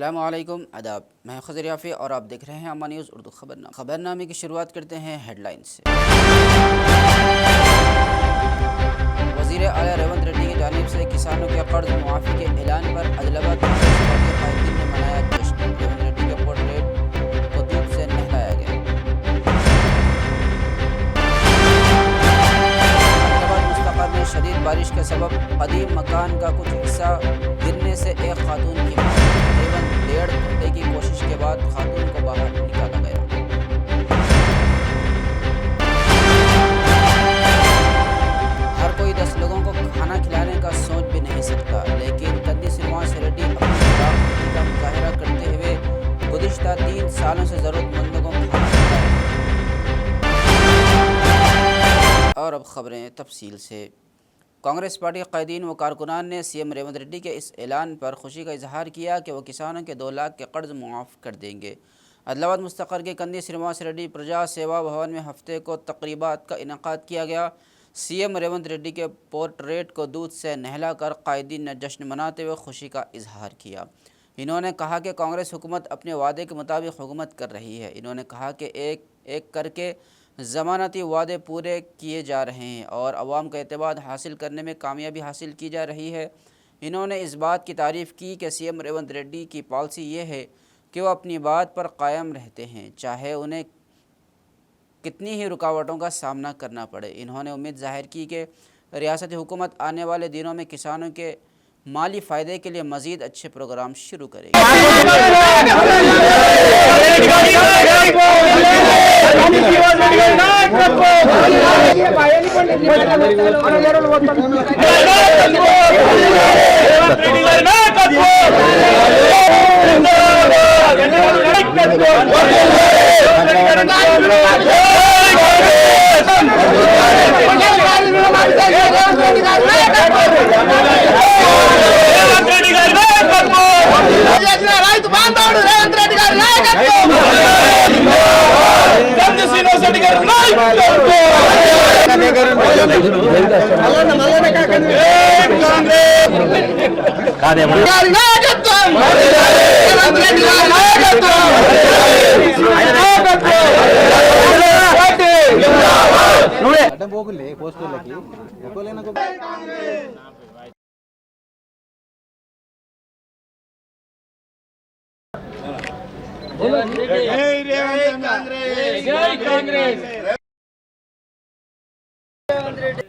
अस्सलामुअलैकुम आदाब, मैं खज़र याफ़ी और आप देख रहे हैं अम्मा न्यूज़ उर्दू खबरनामे की शुरुआत करते हैं हेडलाइन से। वज़ीर आला रेवंत रेड्डी की जानिब से किसानों के कर्ज मुआफ़ी के ऐलान पर आदिलाबाद कांग्रेस पार्टी कायदीन ने मनाया जश्न। रेवंत रेड्डी के पोर्ट्रेट को दूध से नहलाया गया। आदिलाबाद मुस्तक़र में शदीद बारिश के सबब कदीम मकान का कुछ हिस्सा गिरने से एक खातून की मौत। तकरीबन 1.5 घंटे की कोशिश के बाद खातून को बाहर निकाला गया। हर कोई 10 लोगों को खाना खिलाने का सोच भी नहीं सकता, लेकिन कंदी श्रीनिवास रेड्डी अपनी खिलाफवर्जी का मुजाहिरा करते हुए गुज़िश्ता 3 सालों से ज़रूरतमंदों को खाना खिलाया। और अब खबरें तफसील से। कांग्रेस पार्टी के कायदीन व कारकुनान ने सीएम रेवंत रेड्डी के इस ऐलान पर खुशी का इजहार किया कि वह किसानों के 2 लाख के कर्ज मुआफ़ कर देंगे। आदिलाबाद मुस्तक़र के कंदी श्रीनिवास रेड्डी प्रजा सेवा भवन में हफ्ते को तकरीबात का इनेकाद किया गया। सीएम रेवंत रेड्डी के पोर्ट्रेट को दूध से नहलाकर कायदीन ने जश्न मनाते हुए खुशी का इजहार किया। इन्होंने कहा कि कांग्रेस हुकूमत अपने वादे के मुताबिक हुकूमत कर रही है। इन्होंने कहा कि एक एक करके ज़मानती वादे पूरे किए जा रहे हैं और अवाम का एतबार हासिल करने में कामयाबी हासिल की जा रही है। इन्होंने इस बात की तारीफ़ की कि सीएम रेवंत रेड्डी की पॉलिसी ये है कि वो अपनी बात पर कायम रहते हैं, चाहे उन्हें कितनी ही रुकावटों का सामना करना पड़े। इन्होंने उम्मीद जाहिर की कि रियासती हुकूमत आने वाले दिनों में किसानों के माली फ़ायदे के लिए मज़ीद अच्छे प्रोग्राम शुरू करेगी।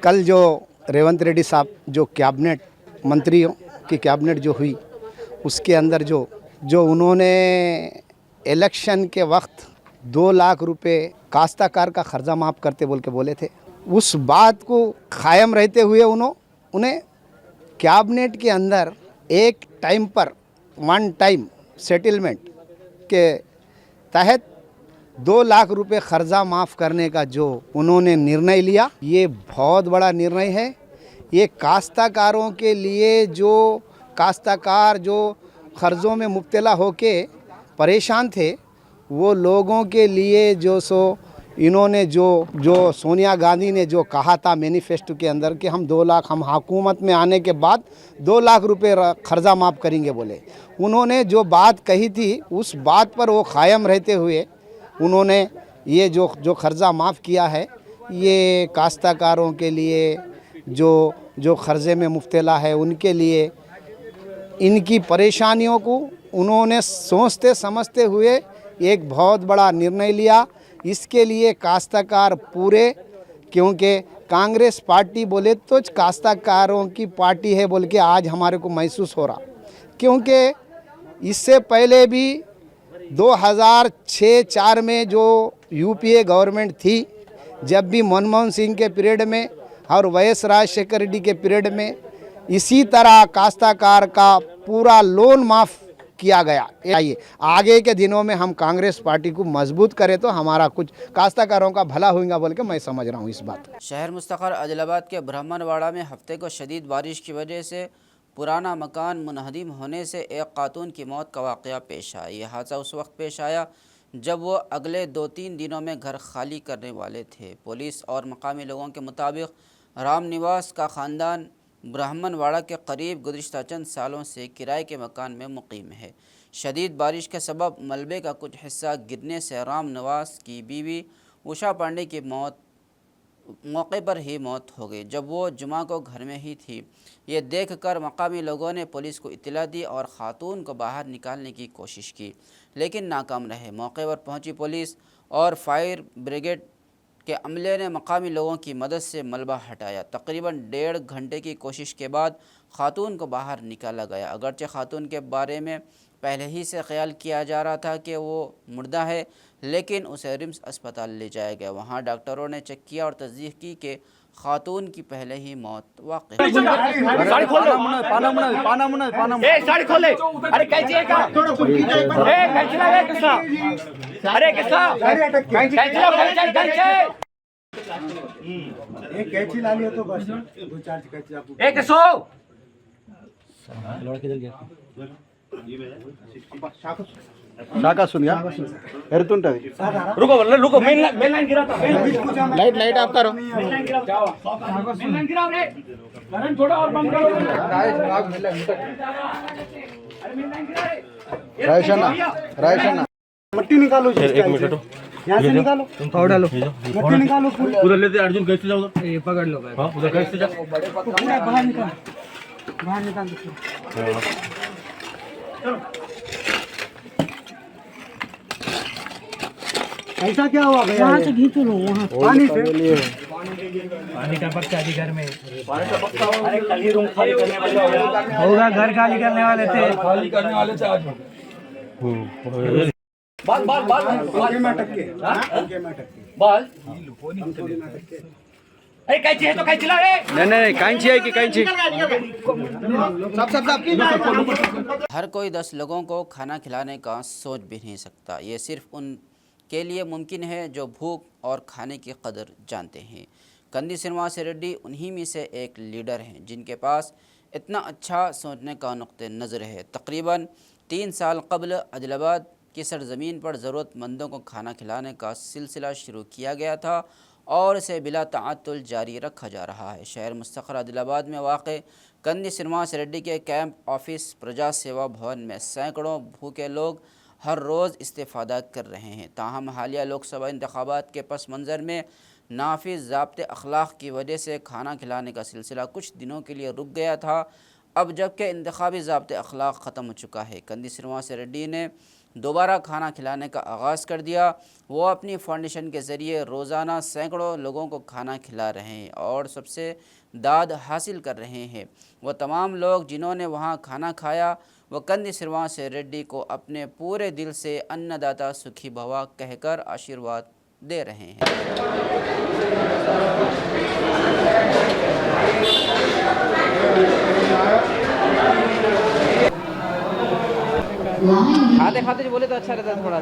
कल जो रेवंत रेड्डी साहब जो कैबिनेट मंत्रियों की कैबिनेट जो हुई, उसके अंदर जो उन्होंने इलेक्शन के वक्त 2 लाख रुपए काश्तकार का खर्चा माफ़ करते बोल के बोले थे, उस बात को कायम रहते हुए उन्हें कैबिनेट के अंदर एक टाइम पर 1 टाइम सेटलमेंट के तहत 2 लाख रुपए खर्चा माफ़ करने का जो उन्होंने निर्णय लिया, ये बहुत बड़ा निर्णय है। ये काश्तकारों के लिए, जो काश्तकार जो कर्ज़ों में मुब्तला होके परेशान थे, वो लोगों के लिए इन्होंने जो सोनिया गांधी ने जो कहा था मैनिफेस्टो के अंदर कि हम 2 लाख, हम हुकूमत में आने के बाद 2 लाख रुपए खर्चा माफ़ करेंगे बोले, उन्होंने जो बात कही थी उस बात पर वो कायम रहते हुए उन्होंने ये जो खर्चा माफ़ किया है, ये काश्तकारों के लिए जो कर्ज़े में मुब्तला है उनके लिए, इनकी परेशानियों को उन्होंने सोचते समझते हुए एक बहुत बड़ा निर्णय लिया। इसके लिए काश्तकार पूरे, क्योंकि कांग्रेस पार्टी बोले तो काश्तकारों की पार्टी है बोल के आज हमारे को महसूस हो रहा, क्योंकि इससे पहले भी 2006-04 में जो यूपीए गवर्नमेंट थी, जब भी मनमोहन सिंह के पीरियड में और वाईएस राजशेखर रेड्डी के पीरियड में इसी तरह काश्तकार का पूरा लोन माफ़ किया गया। आइए आगे के दिनों में हम कांग्रेस पार्टी को मजबूत करें तो हमारा कुछ काश्तकारों का भला होगा बोल के मैं समझ रहा हूँ इस बात को। शहर मुस्तक़र आदिलाबाद के ब्राह्मणवाड़ा में हफ्ते को शदीद बारिश की वजह से पुराना मकान मुनहदम होने से एक खातून की मौत का वाक़या पेश आया। यह हादसा उस वक्त पेश आया जब वो अगले 2-3 दिनों में घर खाली करने वाले थे। पुलिस और मकामी लोगों के मुताबिक राम निवास का ख़ानदान ब्राह्मणवाड़ा के करीब गुज़िश्ता चंद सालों से किराए के मकान में मुकीम है। शदीद बारिश के सबब मलबे का कुछ हिस्सा गिरने से राम नवाज की बीवी उषा पांडे की मौके पर ही मौत हो गई जब वो जुमा को घर में ही थी। ये देखकर मकामी लोगों ने पुलिस को इत्तला दी और ख़ातून को बाहर निकालने की कोशिश की, लेकिन नाकाम रहे। मौके पर पहुंची पुलिस और फायर ब्रिगेड के अमले ने मकामी लोगों की मदद से मलबा हटाया। तकरीबन 1.5 घंटे की कोशिश के बाद ख़ातून को बाहर निकाला गया। अगरचे ख़ातून के बारे में पहले ही से ख्याल किया जा रहा था कि वो मुर्दा है, लेकिन उसे रिम्स अस्पताल ले जाया गया। वहाँ डॉक्टरों ने चेक किया और तस्दीक की कि खातून की पहले ही मौत वाक़ई साड़ी खोल लो साड़ी खोल ले अरे कैची है क्या कैची लगा किसका अरे किसका कैची लो एक कैची ला लिया तो बस दो चार कैची आपको एक सो शाखा सुनिया ఎరుతుంటది रुको रुको मेन लाइन गिरा था लाइट आप करो मेन लाइन गिरा मेन लाइन गिरा रे करंट छोड़ो और बंद करो अरे मेन लाइन गिरा रे रायशना मट्टी निकालो एक मिनट यहाँ से निकालो तुम पाउडर डालो मट्टी निकालो उधर लेते अर्जुन कैसे जाओ उधर ये पकड़ लो हां उधर कैसे जा पूरा बाहर निकाल ऐसा क्या हुआ भैया वहाँ से खींच लो वहाँ पानी से पानी का पक्का अभी घर में पानी का पक्का अरे कल ही रूम खाली करने वाले होगा घर खाली करने वाले थे खाली करने वाले थे आज बाल ओके में अटक के ओके में अटक के बाल अरे कैची है तो कैची ला रे नहीं कैंची है कि कैंची सब हर कोई 10 लोगों को खाना खिलाने का सोच भी नहीं सकता। ये सिर्फ उनके लिए मुमकिन है जो भूख और खाने की कदर जानते हैं। कंदी श्रीनिवास रेड्डी उन्हीं में से एक लीडर हैं जिनके पास इतना अच्छा सोचने का नुक्ते नज़र है। तकरीबन 3 साल कबल आदिलाबाद की सरजमीन पर ज़रूरतमंदों को खाना खिलाने का सिलसिला शुरू किया गया था और इसे बिला ताअत्तुल जारी रखा जा रहा है। शहर मुस्तक़र आदिलाबाद में वाक़ कंदी श्रीनिवास रेड्डी के कैंप ऑफिस प्रजा सेवा भवन में सैकड़ों भूखे लोग हर रोज़ इस्तेफ़ादा कर रहे हैं। ताहम हालिया लोकसभा इंतखाबात के पस मंज़र में नाफिज़ ज़ाब्ते अखलाक की वजह से खाना खिलाने का सिलसिला कुछ दिनों के लिए रुक गया था। अब जबकि इंतखाबी ज़ाब्ते अखलाक ख़त्म हो चुका है, कंदी श्रीनिवास रेड्डी ने दोबारा खाना खिलाने का आगाज़ कर दिया। वो अपनी फाउंडेशन के ज़रिए रोज़ाना सैकड़ों लोगों को खाना खिला रहे हैं और सबसे दाद हासिल कर रहे हैं। वो तमाम लोग जिन्होंने वहाँ खाना खाया वो कंदी श्रीनिवास रेड्डी को अपने पूरे दिल से अन्नदाता सुखी भवा कहकर आशीर्वाद दे रहे हैं। खाते खाते बोले तो अच्छा रहता है थोड़ा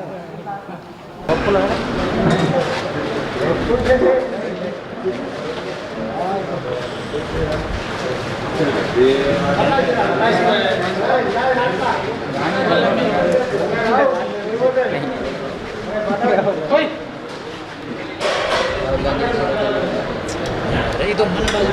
ये तो मन बाजू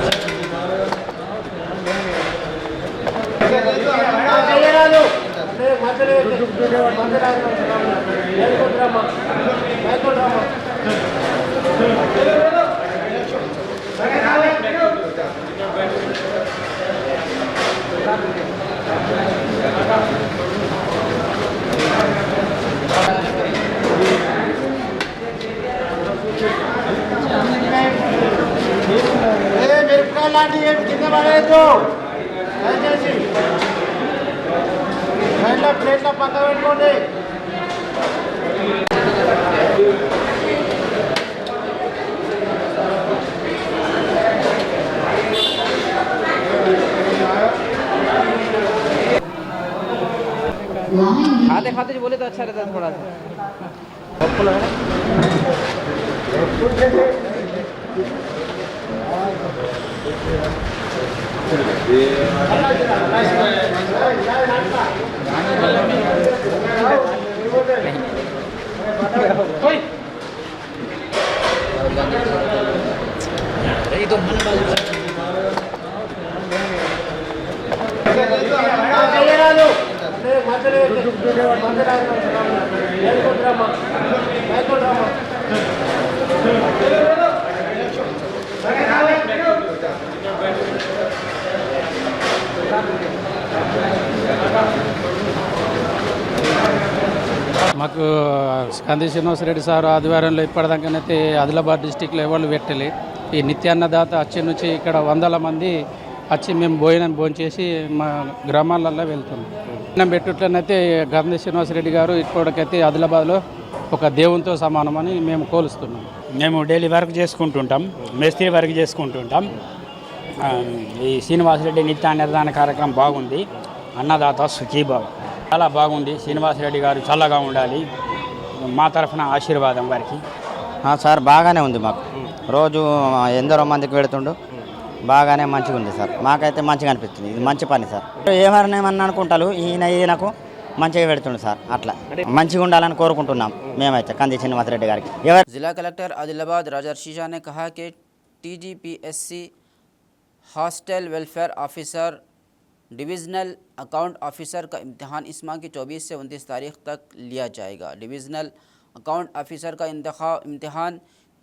कितने बड़े तो प्लेट पका పెట్టుకోండి खाते खाते बोले तो अच्छा रहता है थोड़ा ये तो मन बाजू मत మాకు కంది శ్రీనివాసరెడ్డి సార్ ఆదివారంలో ఇప్పటిదాకానైతే ఆదిలాబాద్ డిస్టిక్లో ఎవరు పెట్టలే. ఈ నిత్యాన్నదాత వచ్చి నుంచి ఇక్కడ వందల మంది వచ్చి మేము భోజనం చేసి మా గ్రామాలలో వెళ్తున్నాం. అన్నం పెట్టుట్లనైతే కంది శ్రీనివాసరెడ్డి గారు ఇప్పటికైతే ఆదిలాబాద్లో ఒక దేవునితో సమానమని మేము కోలుస్తున్నాం. మేము డైలీ వర్క్ చేసుకుంటుంటాం, మేస్త్రి వర్క్ చేసుకుంటుంటాం. ఈ శ్రీనివాసరెడ్డి నిత్యాన్నదాన కార్యక్రమం బాగుంది. అన్నదాత సుఖీభావ చాలా బాగుంది. శ్రీనివాసరెడ్డి గారు చల్లగా ఉండాలి. మా తరఫున ఆశీర్వాదం వారికి. సార్ బాగానే ఉంది. మాకు రోజు ఎందరో మందికి పెడుతుండు. బాగానే మంచిగా ఉంది సార్. మాకైతే మంచిగా అనిపిస్తుంది. ఇది మంచి పని సార్. ఏమన్నా అనుకుంటారు, ఈయనకు మంచిగా పెడుతుండు సార్. అట్లా మంచిగా ఉండాలని కోరుకుంటున్నాం మేమైతే కంది శ్రీనివాసరెడ్డి గారికి. जिला कलेक्टर आदिलाबाद राजर्षिजा ने कहा कि TGPSC hostel welfare officer divisional account officer का इम्तिहान इस माह की 24 से 29 तारीख तक लिया जाएगा। डिविज़नल अकाउंट ऑफिसर का इम्तिहान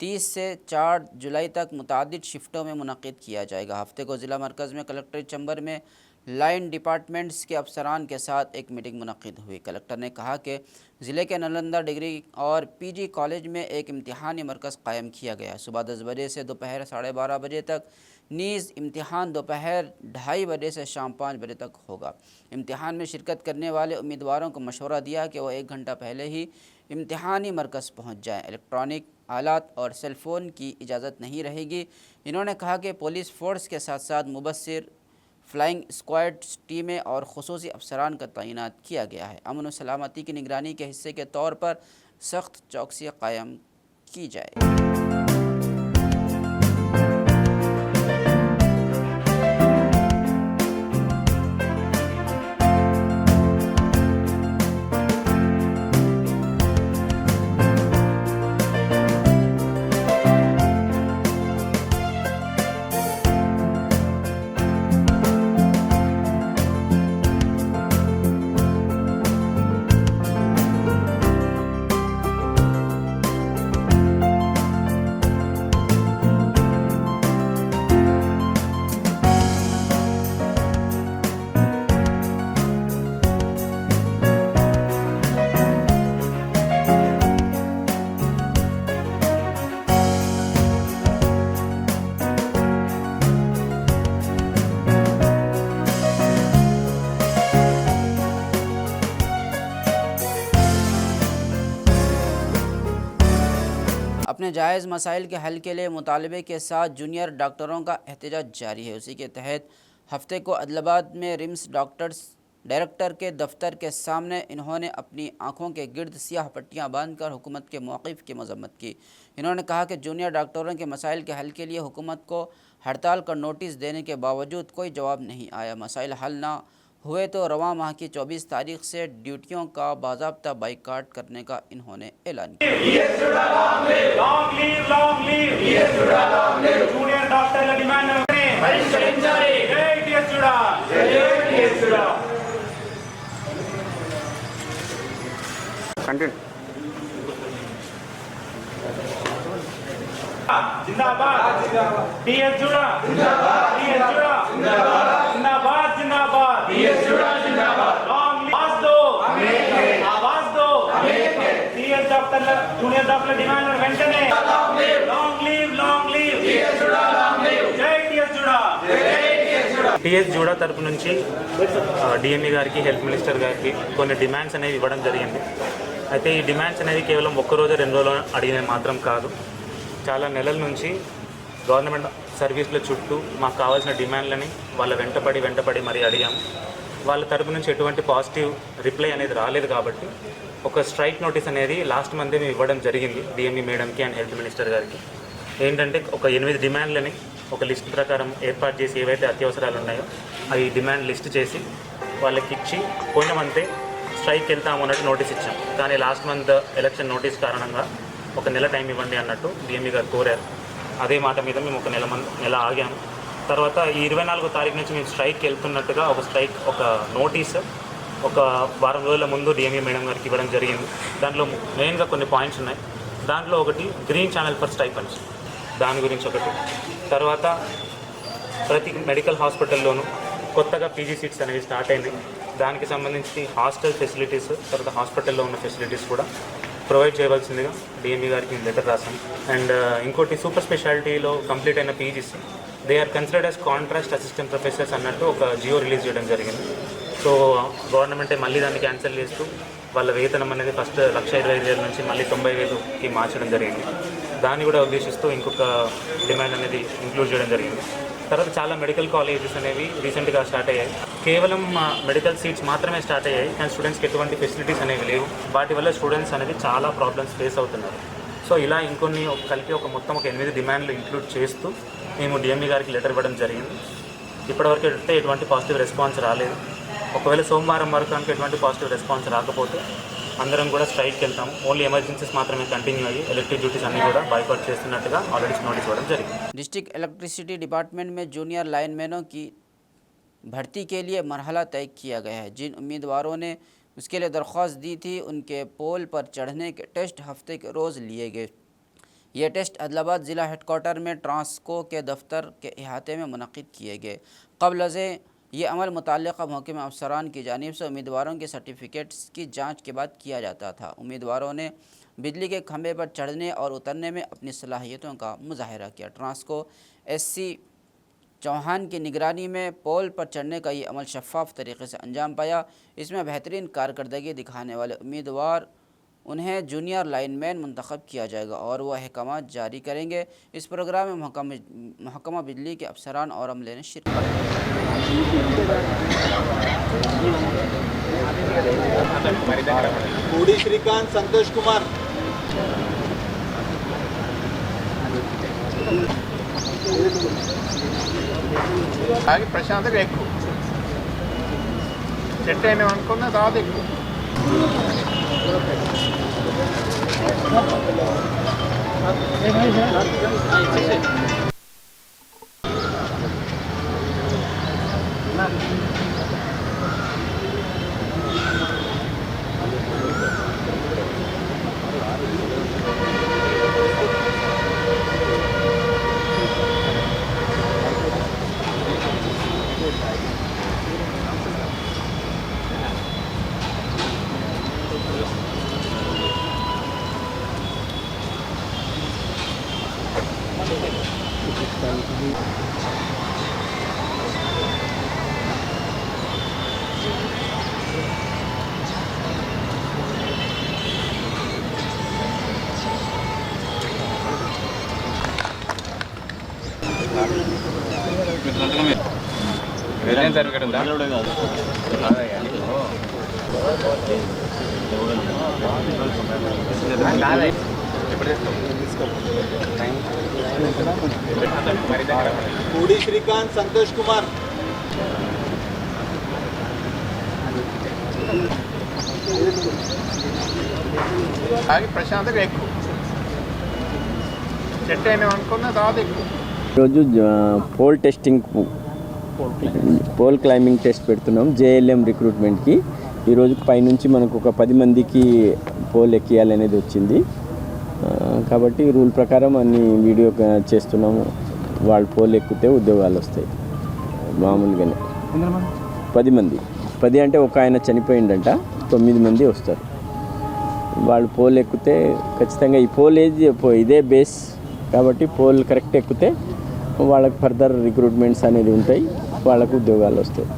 30 से 4 जुलाई तक मुतादिद शिफ्टों में मुनक़िद किया जाएगा। हफ्ते को ज़िला मरकज़ में कलेक्ट्रेट चैम्बर में लाइन डिपार्टमेंट्स के अफसरान के साथ एक मीटिंग मुनक़िद हुई। कलेक्टर ने कहा कि ज़िले के नालंदा डिग्री और PG कॉलेज में एक इम्तिहानी मरकज़ कायम किया गया। सुबह 10 बजे से दोपहर 12:30 बजे तक नीज़ इम्तिहान दोपहर 2:30 बजे से शाम 5 बजे तक होगा। इम्तिहान में शिरकत करने वाले उम्मीदवारों को मशवरा दिया कि वह 1 घंटा पहले ही इम्तिहानी मरकज़ पहुँच जाएँ। इलेक्ट्रॉनिक आलात और सेलफ़ोन की इजाज़त नहीं रहेगी। इन्होंने कहा कि पुलिस फ़ोर्स के साथ साथ मुबस्सिर, फ्लाइंग स्क्वाड टीमें और खुसूसी अफसरान का तैनात किया गया है। अमन व सलामती की निगरानी के हिस्से के तौर पर सख्त चौकसी कायम की जाए। अपने जायज़ मसाइल के हल के लिए मुतालबे के साथ जूनियर डॉक्टरों का एहतजाज जारी है। उसी के तहत हफ्ते को आदिलाबाद में रिम्स डॉक्टर्स डायरेक्टर के दफ्तर के सामने इन्होंने अपनी आंखों के गिर्द सियाह पट्टियां बांधकर हुकूमत के मौक़िफ़ की मज़म्मत की। इन्होंने कहा कि जूनियर डॉक्टरों के मसाइल के हल के लिए हुकूमत को हड़ताल का नोटिस देने के बावजूद कोई जवाब नहीं आया। मसाइल हल ना हुए तो रवां माह की 24 तारीख से ड्यूटियों का बाज़ाब्ता बाइकाट करने का इन्होंने ऐलान किया। जिंदाबाद टीएस जुड़ा जिंदाबाद टीएस जुड़ा जिंदाबाद जिंदाबाद जिंदाबाद टीएस जुड़ा जिंदाबाद आवाज दो TS doctor junior doctor demand वेंटने long leave TS JUDA long leave जय टीएस जुड़ा టీఎస్ జూడా తరపు నుంచి డిఎంఈ గారికి హెల్త్ మినిస్టర్ గారికి కొన్ని డిమాండ్స్ అనేవి ఇవ్వడం జరిగింది. అయితే ఈ డిమాండ్స్ అనేవి కేవలం ఒక్కరోజు 2 రోజులు అడిగినవి మాత్రం కాదు. చాలా నెలల నుంచి గవర్నమెంట్ సర్వీసుల చుట్టూ మాకు కావాల్సిన డిమాండ్లని వాళ్ళ వెంటపడి మరి అడిగాము. వాళ్ళ తరపు నుంచి ఎటువంటి పాజిటివ్ రిప్లై అనేది రాలేదు. కాబట్టి ఒక స్ట్రైక్ నోటీస్ అనేది లాస్ట్ మంత్ మేము ఇవ్వడం జరిగింది డిఎంఈ మేడంకి అండ్ హెల్త్ మినిస్టర్ గారికి. ఏంటంటే ఒక 8 డిమాండ్లని ఒక లిస్ట్ ప్రకారం ఏర్పాటు చేసి ఏవైతే అత్యవసరాలు ఉన్నాయో అవి డిమాండ్ లిస్ట్ చేసి వాళ్ళకి ఇచ్చి పోయిన మంతే స్ట్రైక్ వెళ్తాము అన్నట్టు నోటీస్ ఇచ్చాం. కానీ లాస్ట్ మంత్ ఎలక్షన్ నోటీస్ కారణంగా ఒక నెల టైం ఇవ్వండి అన్నట్టు డిఎంఈ గారు కోరారు. అదే మాట మీద మేము ఒక నెల ఆగాము. తర్వాత ఈ 24వ తారీఖు నుంచి మేము స్ట్రైక్ వెళ్తున్నట్టుగా ఒక నోటీస్ ఒక వారం రోజుల ముందు డిఎంఈ మేడం గారికి ఇవ్వడం జరిగింది. దాంట్లో మెయిన్గా కొన్ని పాయింట్స్ ఉన్నాయి. దాంట్లో ఒకటి గ్రీన్ ఛానల్ ఫర్ స్టైపెండ్స్, దాని గురించి ఒకటి. తర్వాత ప్రతి మెడికల్ హాస్పిటల్లోనూ కొత్తగా పీజీ సీట్స్ అనేవి స్టార్ట్ అయినాయి. దానికి సంబంధించి హాస్టల్ ఫెసిలిటీస్, తర్వాత హాస్పిటల్లో ఉన్న ఫెసిలిటీస్ కూడా ప్రొవైడ్ చేయవలసిందిగా డిఎంఈ గారికి లెటర్ రాశాను. అండ్ ఇంకోటి సూపర్ స్పెషాలిటీలో కంప్లీట్ అయిన PGs they are considered as contrast assistant professors అన్నట్టు ఒక జియో రిలీజ్ చేయడం జరిగింది. సో గవర్నమెంటే మళ్ళీ దాన్ని క్యాన్సిల్ చేస్తూ వాళ్ళ వేతనం అనేది ఫస్ట్ 1,25,000 నుంచి మళ్ళీ 90,000కి మార్చడం జరిగింది. దాన్ని కూడా ఉద్దేశిస్తూ ఇంకొక డిమాండ్ అనేది ఇంక్లూడ్ చేయడం జరిగింది. తర్వాత చాలా మెడికల్ కాలేజెస్ అనేవి రీసెంట్గా స్టార్ట్ అయ్యాయి. కేవలం మెడికల్ సీట్స్ మాత్రమే స్టార్ట్ అయ్యాయి, కానీ స్టూడెంట్స్కి ఎటువంటి ఫెసిలిటీస్ అనేవి లేవు. వాటి వల్ల స్టూడెంట్స్ అనేది చాలా ప్రాబ్లమ్స్ ఫేస్ అవుతున్నారు. సో ఇలా ఇంకొన్ని కలిపి మొత్తం 8 డిమాండ్లు ఇంక్లూడ్ చేస్తూ మేము డిఎంఈ గారికి లెటర్ ఇవ్వడం జరిగింది. ఇప్పటివరకు అయితే ఎటువంటి పాజిటివ్ రెస్పాన్స్ రాలేదు. ఒకవేళ సోమవారం వరకు కనుక ఎటువంటి పాజిటివ్ రెస్పాన్స్ రాకపోతే అందరం కూడా స్ట్రైక్కి వెళ్తాము. ఓన్లీ ఎమర్జెన్సీస్ మాత్రమే కంటిన్యూ అయ్యి ఎలక్ట్రిక్ డ్యూటీస్ అన్నీ కూడా బాయ్కాట్ చేస్తున్నట్టుగా ఆల్రెడీ నోటీస్ ఇవ్వడం జరిగింది. डिस्ट्रिक्ट इलेक्ट्रिसिटी डिपार्टमेंट में जूनियर लाइनमैनों की भर्ती के लिए मरहला तय किया गया है। जिन उम्मीदवारों ने उसके लिए दरख्वास्त दी थी उनके पोल पर चढ़ने के टेस्ट हफ्ते के रोज़ लिए गए। ये टेस्ट आदिलाबाद ज़िला हेडक्वार्टर में ट्रांसको के दफ्तर के अहाते में मुनक़िद किए गए। क़ब्ल से ये अमल मुतल्लिक़ा महकमा अफसरान की जानिब से उम्मीदवारों के सर्टिफिकेट्स की जांच के बाद किया जाता था। उम्मीदवारों ने बिजली के खंभे पर चढ़ने और उतरने में अपनी सलाहियतों का मुजाहरा किया। ट्रांसको एससी चौहान की निगरानी में पोल पर चढ़ने का ये अमल शफाफ तरीके से अंजाम पाया। इसमें बेहतरीन कारकर्दगी दिखाने वाले उम्मीदवार उन्हें जूनियर लाइनमैन मुंतखब किया जाएगा और वह अहकामात जारी करेंगे। इस प्रोग्राम में महकमा बिजली के अफसरान और अमले ने शिरकत कोडी श्रीकांत संतोष कुमार ఆగి ప్రశాంతంగా ఎక్కువ సెట్ అయినా అనుకున్న తర్వాత ఎక్కువ कोडी श्रीकांत संतोष कुमार ఆగి ప్రశాంతంగా ఎక్కువ సెట్ అయినా అనుకున్న తర్వాత ఎక్కువ ఈరోజు pole testing pole climbing test పెడుతున్నాం జేఎల్ఎం రిక్రూట్మెంట్కి. ఈరోజు పైనుంచి మనకు ఒక 10 మందికి పోల్ ఎక్కియాలనేది వచ్చింది. కాబట్టి రూల్ ప్రకారం అన్ని వీడియో చేస్తున్నాము. వాళ్ళు పోల్ ఎక్కితే ఉద్యోగాలు వస్తాయి. మామూలుగానే 10 మంది, 10 అంటే ఒక ఆయన చనిపోయిందంట, 9 మంది వస్తారు. వాళ్ళు పోల్ ఎక్కితే ఖచ్చితంగా ఈ పోల్ ఇదే బేస్ కాబట్టి పోల్ కరెక్ట్ ఎక్కితే వాళ్ళకి ఫర్దర్ రిక్రూట్మెంట్స్ అనేది ఉంటాయి, వాళ్ళకు ఉద్యోగాలు వస్తాయి.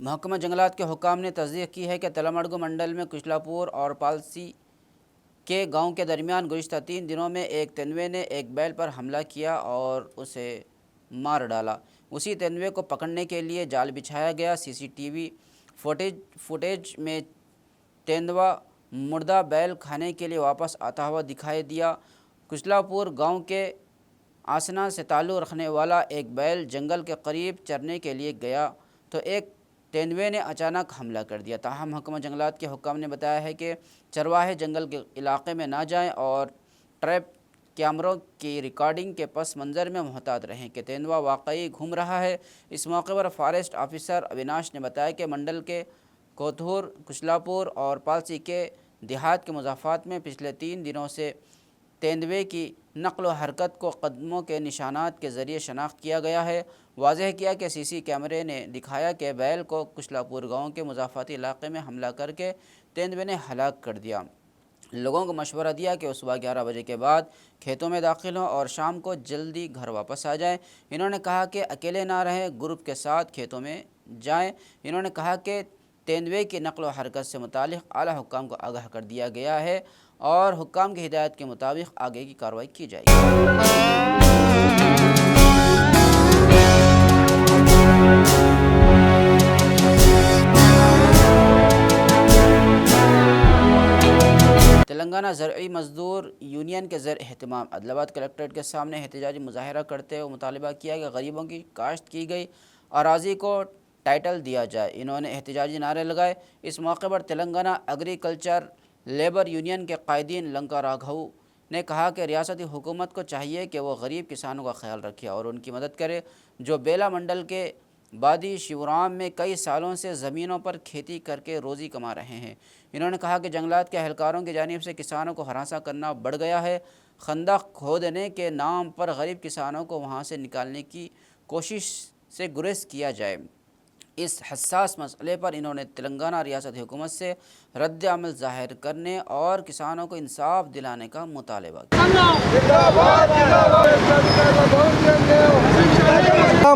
महकमा जंगलात के हुकाम ने तस्दीक की है कि तलमड़गु मंडल में कुशलापुर और पालसी के गांव के दरमियान गुज़िश्ता 3 दिनों में एक तेंदुए ने एक बैल पर हमला किया और उसे मार डाला। उसी तेंदुए को पकड़ने के लिए जाल बिछाया गया। सीसीटीवी फुटेज में तेंदुआ मुर्दा बैल खाने के लिए वापस आता हुआ दिखाई दिया। कुशलापुर गांव के आसना से ताल्लुक़ रखने वाला एक बैल जंगल के करीब चरने के लिए गया तो एक तेंदुए ने अचानक हमला कर दिया। ताहम महकमा जंगलात के हुक्म ने बताया है कि चरवाहे जंगल के इलाके में ना जाएं और ट्रैप कैमरों की रिकॉर्डिंग के पस मंज़र में मोहतात रहें कि तेंदुआ वाकई घूम रहा है। इस मौके पर फॉरेस्ट ऑफिसर अविनाश ने बताया कि मंडल के कोथूर, कुशलापुर और पालसी के देहात के मुजाफात में पिछले 3 दिनों से तेंदुए की नक़्ल व हरकत को कदमों के निशानात के ज़रिए शनाख्त किया गया है। वाज़ेह किया कि सीसी कैमरे ने दिखाया कि बैल को कुशलापुर गाँव के मुजाफाती इलाके में हमला करके तेंदुए ने हलाक कर दिया। लोगों को मशवरा दिया कि सुबह 11 बजे के बाद खेतों में दाखिल हों और शाम को जल्दी घर वापस आ जाएं। इन्होंने कहा कि अकेले ना रहें, ग्रुप के साथ खेतों में जाएं। इन्होंने कहा कि तेंदुए की नक़्ल व हरकत से मुतालिक आला हुक्काम को आगाह कर दिया गया है और हुक्काम की हिदायत के मुताबिक आगे की कार्रवाई की जाएगी। तेलंगाना ज़रई मज़दूर यूनियन के ज़र एहतमाम आदिलाबाद कलेक्ट्रेट के सामने एहतजाजी मुजाहरा करते हुए मुतालबा किया कि गरीबों की काश्त की गई अराज़ी को टाइटल दिया जाए। इन्होंने एहतजाजी नारे लगाए। इस मौके पर तेलंगाना एग्रीकल्चर लेबर यूनियन के कायदीन लंका राघव ने कहा कि रियासती हुकूमत को चाहिए कि वो गरीब किसानों का ख्याल रखे और उनकी मदद करे जो बेला मंडल के बादी शिवराम में कई सालों से ज़मीनों पर खेती करके रोज़ी कमा रहे हैं। इन्होंने कहा कि जंगलात के अहलकारों की जानिब से किसानों को हरासा करना बढ़ गया है। खंदक खोदने के नाम पर गरीब किसानों को वहाँ से निकालने की कोशिश से गुरेज किया जाए। इस हसास मसले पर इन्होंने तेलंगाना रियासती हुकूमत से रद्द अमल ज़ाहिर करने और किसानों को इंसाफ दिलाने का मुतालबा किया।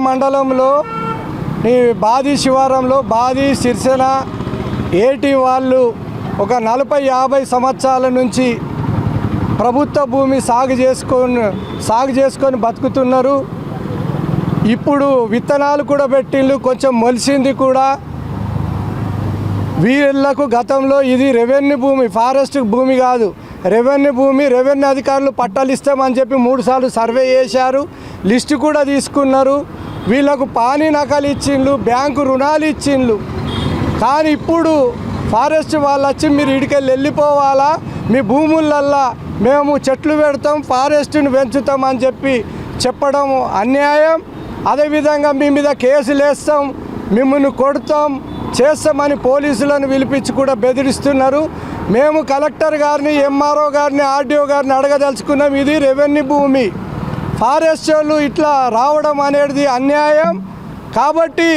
మండలంలో ఈ బాది శివారంలో బాది సిరిసేన ఏటి వాళ్ళు ఒక 40-50 సంవత్సరాల నుంచి ప్రభుత్వ భూమి సాగు చేసుకొని బతుకుతున్నారు. ఇప్పుడు విత్తనాలు కూడా పెట్టిండ్రు, కొంచెం మొలిసింది కూడా. వీళ్ళకు గతంలో ఇది రెవెన్యూ భూమి, ఫారెస్ట్ భూమి కాదు, రెవెన్యూ భూమి. రెవెన్యూ అధికారులు పట్టాలు ఇస్తామని చెప్పి 3 సార్లు సర్వే చేశారు, లిస్టు కూడా తీసుకున్నారు. వీళ్ళకు పానీ నకలు ఇచ్చిండ్రు, బ్యాంకు రుణాలు ఇచ్చిండ్రు. కానీ ఇప్పుడు ఫారెస్ట్ వాళ్ళు వచ్చి మీరు ఇడికెళ్ళి వెళ్ళిపోవాలా, మీ భూములల్లా మేము చెట్లు పెడతాం, ఫారెస్ట్ని పెంచుతాం అని చెప్పడం అన్యాయం. అదేవిధంగా మీ మీద కేసులు వేస్తాం, మిమ్మల్ని కొడతాం, చేస్తామని పోలీసులను పిలిపించి కూడా బెదిరిస్తున్నారు. మేము కలెక్టర్ గారిని, ఎంఆర్ఓ గారిని, ఆర్డీఓ గారిని అడగదలుచుకున్నాం. ఇది రెవెన్యూ భూమి, ఫారెస్ట్ వాళ్ళు ఇట్లా రావడం అనేది అన్యాయం. కాబట్టి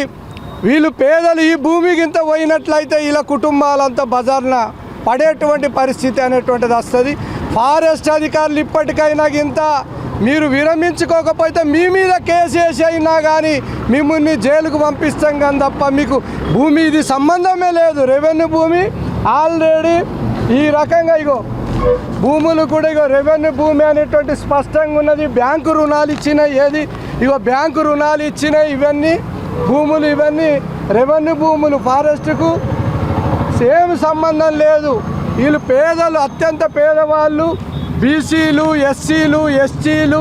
వీళ్ళు పేదలు ఈ భూమికి ఇంత పోయినట్లయితే వీళ్ళ కుటుంబాలంతా బజార్న పడేటువంటి పరిస్థితి అనేటువంటిది వస్తుంది. ఫారెస్ట్ అధికారులు ఇప్పటికైనా ఇంత మీరు విరమించుకోకపోతే మీ మీద కేసు వేసి అయినా కానీ మిమ్మల్ని జైలుకు పంపిస్తాం కానీ తప్ప మీకు భూమి ఇది సంబంధమే లేదు. రెవెన్యూ భూమి ఆల్రెడీ ఈ రకంగా ఇగో భూములు కూడా ఇగో రెవెన్యూ భూమి అనేటువంటి స్పష్టంగా ఉన్నది. బ్యాంకు రుణాలు ఇచ్చినాయి, ఏది ఇగో బ్యాంకు రుణాలు ఇచ్చినాయి. ఇవన్నీ భూములు, ఇవన్నీ రెవెన్యూ భూములు, ఫారెస్ట్కు సేమ్ సంబంధం లేదు. వీళ్ళు పేదలు, అత్యంత పేదవాళ్ళు, బీసీలు, ఎస్సీలు, ఎస్టీలు,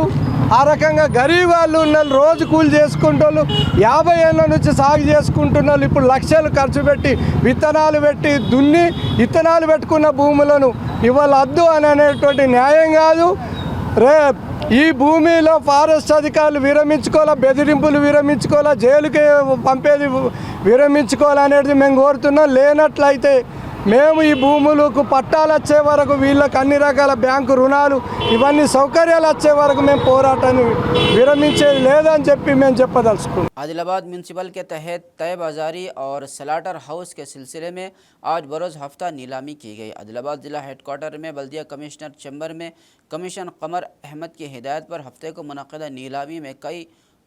ఆ రకంగా గరీబ్ వాళ్ళు ఉన్నారు. రోజు కూలి చేసుకుంటోళ్ళు, 50 ఏళ్ళ నుంచి సాగు చేసుకుంటున్నారు. ఇప్పుడు లక్షలు ఖర్చు పెట్టి విత్తనాలు పెట్టి దున్ని విత్తనాలు పెట్టుకున్న భూములను ఇవాళ అద్దు అని అనేటువంటి న్యాయం కాదు. ఈ భూమిలో ఫారెస్ట్ అధికారులు విరమించుకోవాలా, బెదిరింపులు విరమించుకోవాలా, జైలుకి పంపేది విరమించుకోవాలనేది మేము కోరుతున్నాం. లేనట్లయితే మేము ఈ భూములకు పట్టాలు వచ్చే వరకు, వీళ్ళకి అన్ని రకాల బ్యాంకు రుణాలు, ఇవన్నీ సౌకర్యాలు వచ్చే వరకు మేము పోరాటాన్ని విరమించేది లేదని చెప్పి మేము చెప్పదలుచుకున్నాం. आदिलाबाद म्यूनसिपल के तहत तय बाजारी और स्लाटर हाउस के सिलसिले में आज बरोज़ हफ्ता नीलामी की गई। आदिलाबाद ज़िला हेडक्वार्टर में बल्दिया कमिश्नर चैम्बर में कमिश्नर कमर अहमद की हिदायत पर हफ्ते को मुनक़दा नीलामी में कई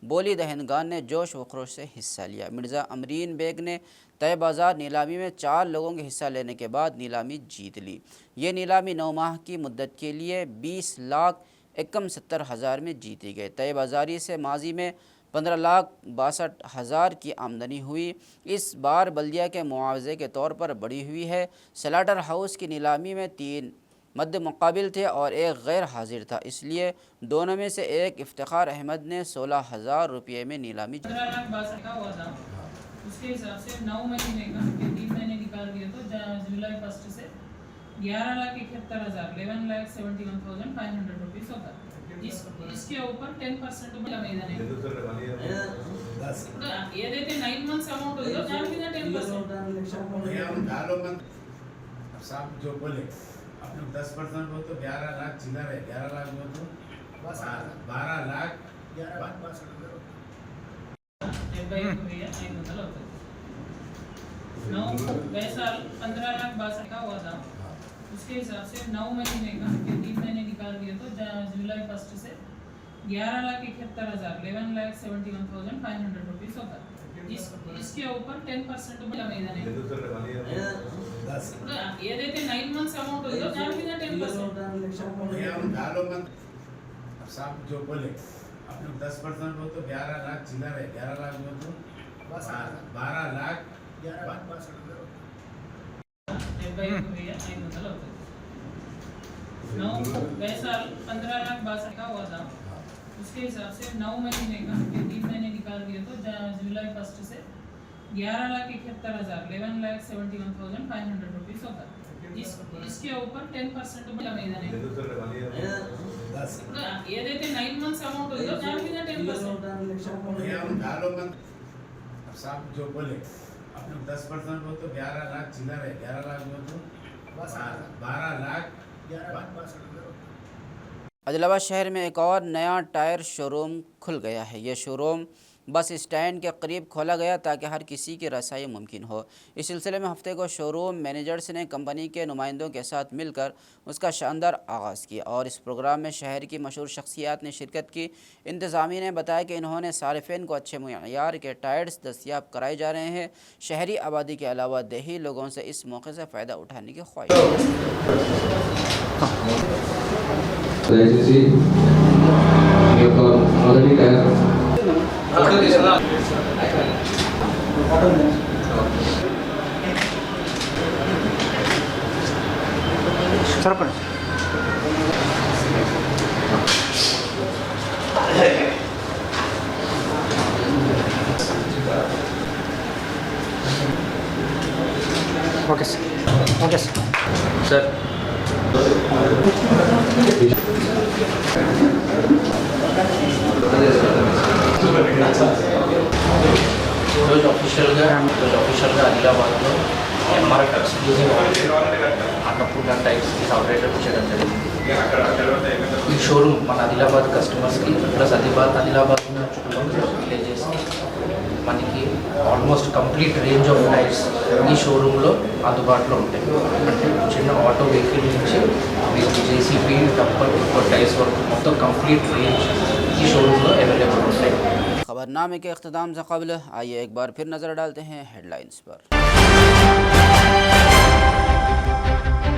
बोली दहनगान ने जोश व खरोश से हिस्सा लिया। मिर्ज़ा अमरीन बेग ने तय बाज़ार नीलामी में 4 लोगों के हिस्सा लेने के बाद नीलामी जीत ली। ये नीलामी 9 माह की मुद्दत के लिए 20,61,70,000 में जीती गई। तय बाज़ारी से माजी में 15,62,000 की आमदनी हुई। इस बार बल्दिया के मुआवजे के तौर पर बढ़ी हुई है। स्लाटर हाउस की नीलामी में 3 मद्द मुकाबिल थे और एक गैर हाजिर था, इसलिए दोनों में से एक इफ्तिखार अहमद ने 16,000 रुपये में नीलामी जीती। उसके हिसाब से 9 महीने का 3 महीने निकाल दिए तो जुलाई 1 से 11,71,000 11,71,500 रुपीज़ होगा। इस इसके ऊपर 10% మీదనే ఏదైతే 9 months అమౌంట్ ఉందో దాని మీద 10%. साहब जो बोले अपने 10% हो तो 11 लाख चिल्लर है, 11 लाख हो तो 12 लाख 75,500 అవుతుంది. गए साल 15,62,000 का हुआ था, उसके हिसाब से 9 महीने का 3 महीने निकाल दिए तो जुलाई 1 से 11,71,000 11,71,500 रुपीस होगा. इसके ऊपर 10% మీదనే ఏదైతే 9 months అమౌంట్ ఉందో దాని మీద 10%. साहब जो बोले अपने 10% हो तो 11 लाख चिल्लर है, 11 लाख हो तो 12 लाख 75,500 అవుతుంది. गए साल 15,62,000 का हुआ था, उसके हिसाब से 9 महीने का 3 महीने निकाल दिए तो जुलाई 1 से 11,71,000 11,71,500 रुपीस होगा. इसके ऊपर 10% మీదనే ఏదైతే 9 months అమౌంట్ ఉందో దాని మీద 10%. साहब जो बोले अपने 10% हो तो 11 लाख चिल्लर है, 11 लाख हो तो 12 लाख आदिलाबाद शहर में एक और नया टायर शोरूम खुल गया है। यह शोरूम बस स्टैंड के करीब खोला गया ताकि हर किसी की रसाई मुमकिन हो। इस सिलसिले में हफ्ते को शोरूम मैनेजर्स ने कंपनी के नुमाइंदों के साथ मिलकर उसका शानदार आगाज़ किया और इस प्रोग्राम में शहर की मशहूर शख्सियात ने शिरकत की। इंतज़ामिया ने बताया कि इन्होंने सारिफिन को अच्छे मुयार के टायर्स दस्तियाब कराए जा रहे हैं। शहरी आबादी के अलावा देही लोगों से इस मौके से फ़ायदा उठाने की ख्वाहिश దయచేసి మీ యొక్క మొదటి tier sarpanch okay sir okay sir ఈరోజు ఆఫీషియల్గా ఆదిలాబాద్లో ఎంఆర్ఎఫ్ ఎక్స్క్లూజివ్ అన్నపూర్ణ టైప్స్కి సపరేటర్ చేయడం జరిగింది. ఈ షోరూమ్ మన ఆదిలాబాద్ కస్టమర్స్కి ప్లస్ ఆదిలాబాద్ చుట్టుపక్కల విలేజెస్కి మనకి almost complete range of tyres ఈ షోరూంలో అందుబాటులో ఉంటాయి. అంటే చిన్న ఆటో వెహికల్ నుంచి మీకు జేసీబీ టప్పర్ టైర్స్ వరకు మొత్తం కంప్లీట్ రేంజ్ ఈ షోరూంలో అవైలబుల్ ఉంటాయి. खबरनामे के अख्ताम से कबल आइए एक बार फिर नज़र डालते हैं हेडलाइंस पर।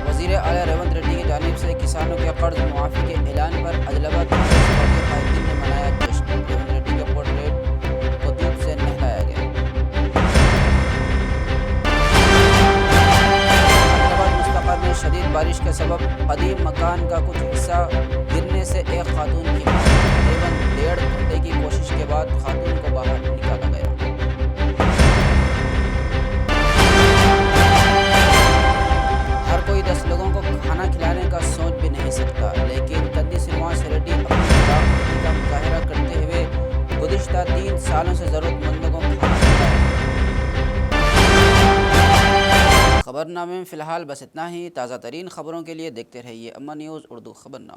वज़ीर आला रेवंत रेड्डी की जानिब से किसानों के कर्ज मुआफ़ी के ऐलान पर आदिलाबाद कायदीन ने मनाया जश्न। रेवंत रेड्डी के पोर्ट्रेट को दूध से नहलाया गया। आदिलाबाद मुस्तक़र में शदीद बारिश के सबब कदीम मकान का कुछ हिस्सा गिरने से एक खातून की मौत। तकरीबन 1.5 घंटे की कोशिश के बाद खातून को बाहर निकाला गया। हर कोई 10 लोगों को खाना खिलाने का सोच भी नहीं सकता, लेकिन कंदी श्रीनिवास रेड्डी अपनी खिलाफवर्जी का मुजाहिरा करते हुए गुज़िश्ता 3 सालों से ज़रूरतमंदों को खाना खिलाया। खबरनामे में फ़िलहाल बस इतना ही। ताज़ा तरीन खबरों के लिए देखते रहिए अम्मा न्यूज़ उर्दू खबरनामा।